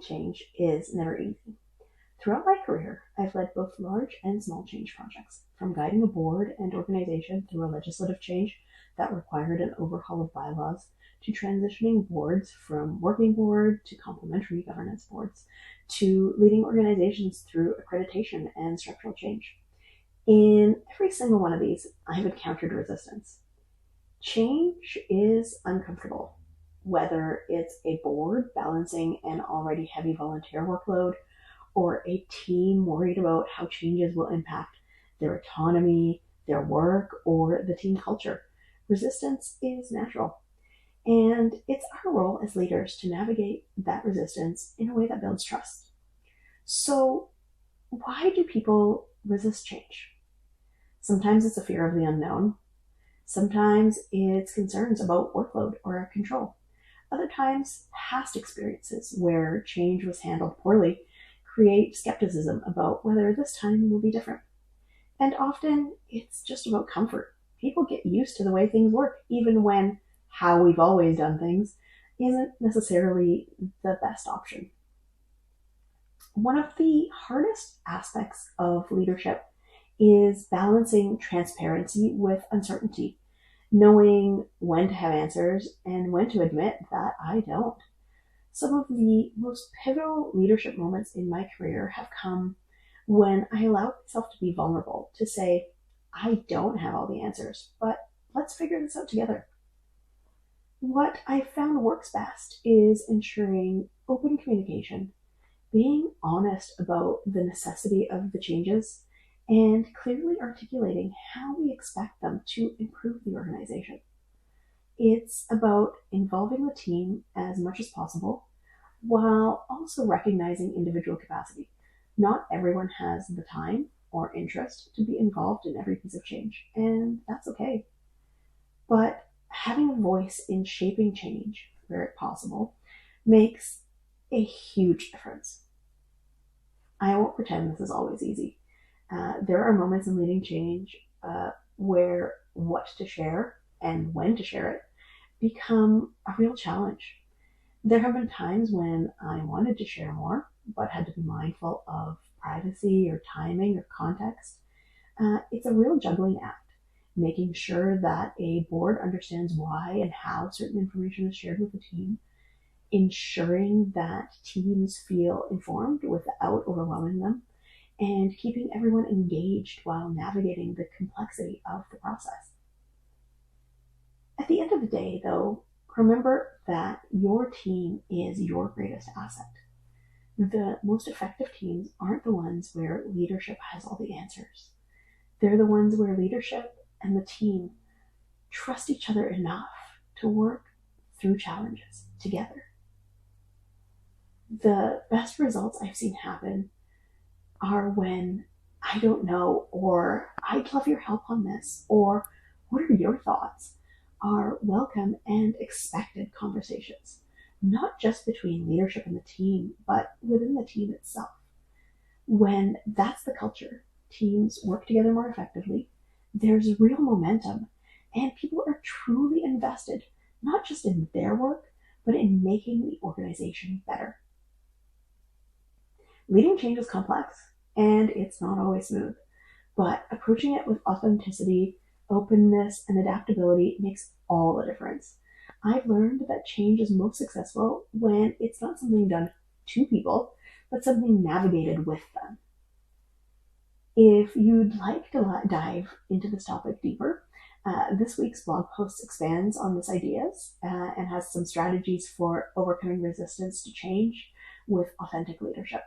Change is never easy. Throughout my career, I've led both large and small change projects, from guiding a board and organization through a legislative change that required an overhaul of bylaws, to transitioning boards from working board to complementary governance boards, to leading organizations through accreditation and structural change. In every single one of these, I've encountered resistance. Change is uncomfortable, whether it's a board balancing an already heavy volunteer workload or a team worried about how changes will impact their autonomy, their work, or the team culture. Resistance is natural. And it's our role as leaders to navigate that resistance in a way that builds trust. So, why do people resist change? Sometimes it's a fear of the unknown. Sometimes it's concerns about workload or control. Other times, past experiences where change was handled poorly create skepticism about whether this time will be different. And often, it's just about comfort. People get used to the way things work, even when how we've always done things isn't necessarily the best option. One of the hardest aspects of leadership is balancing transparency with uncertainty, knowing when to have answers and when to admit that I don't. Some of the most pivotal leadership moments in my career have come when I allowed myself to be vulnerable, to say, I don't have all the answers, but let's figure this out together. What I found works best is ensuring open communication, being honest about the necessity of the changes, and clearly articulating how we expect them to improve the organization. It's about involving the team as much as possible while also recognizing individual capacity. Not everyone has the time or interest to be involved in every piece of change, and that's okay. But having a voice in shaping change where possible makes a huge difference. I won't pretend this is always easy. There are moments in leading change where what to share and when to share it become a real challenge. There have been times when I wanted to share more, but had to be mindful of privacy or timing or context. It's a real juggling act, making sure that a board understands why and how certain information is shared with the team, ensuring that teams feel informed without overwhelming them, and keeping everyone engaged while navigating the complexity of the process. At the end of the day, though, remember that your team is your greatest asset. The most effective teams aren't the ones where leadership has all the answers. They're the ones where leadership and the team trust each other enough to work through challenges together. The best results I've seen happen are when I don't know, or I'd love your help on this, or what are your thoughts, are welcome and expected conversations, not just between leadership and the team, but within the team itself. When that's the culture, teams work together more effectively, there's real momentum, and people are truly invested, not just in their work, but in making the organization better. Leading change is complex, and it's not always smooth, but approaching it with authenticity, openness, and adaptability makes all the difference. I've learned that change is most successful when it's not something done to people, but something navigated with them. If you'd like to dive into this topic deeper, this week's blog post expands on these ideas and has some strategies for overcoming resistance to change with authentic leadership.